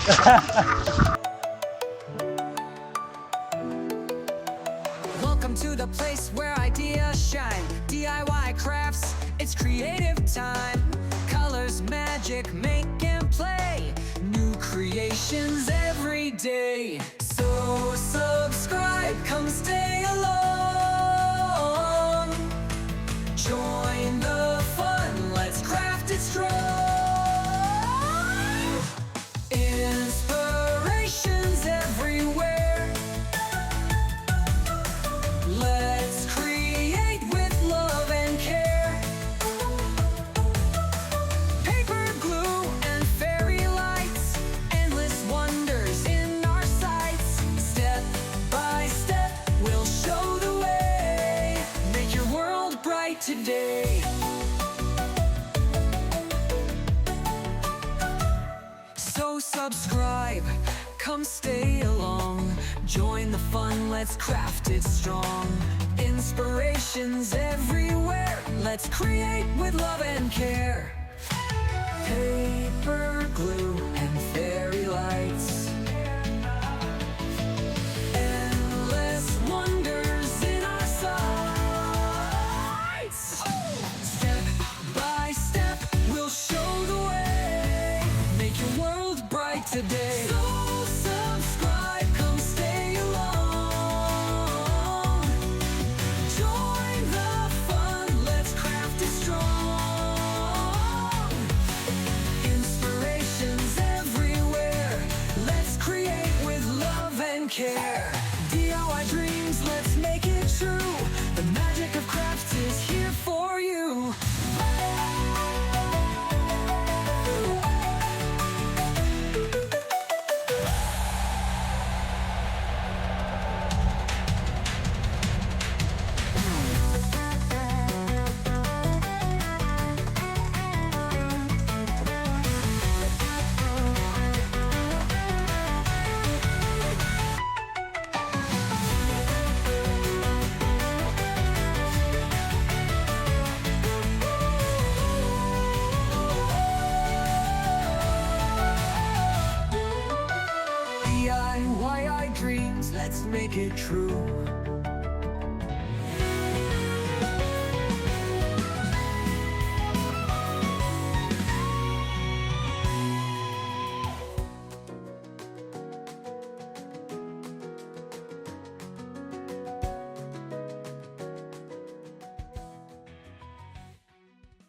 Welcome to the place where ideas shine. DIY crafts, it's creative time. Colors, magic, make and play. New creations every day. So subscribe, come stay along. Join the fun, let's craft it strong. Inspirations everywhere. Let's create with love and care. Paper, glue, and fairy lights. Endless wonders in our sights. Step by step, we'll show the way. Make your world bright today. So subscribe, come stay along. Join the fun, let's craft it strong. Inspirations everywhere. Let's create with love and care. Paper, glue, and fairy lights. Endless wonders in our sights. Step by step, we'll show the way. Make your world bright today. So subscribe, come stay along. Join the fun, let's craft it strong. Inspirations everywhere. Let's create with love and care. DIY dreams, let's make it true. The magic of crafts is here for you. DIY dreams, let's make it true.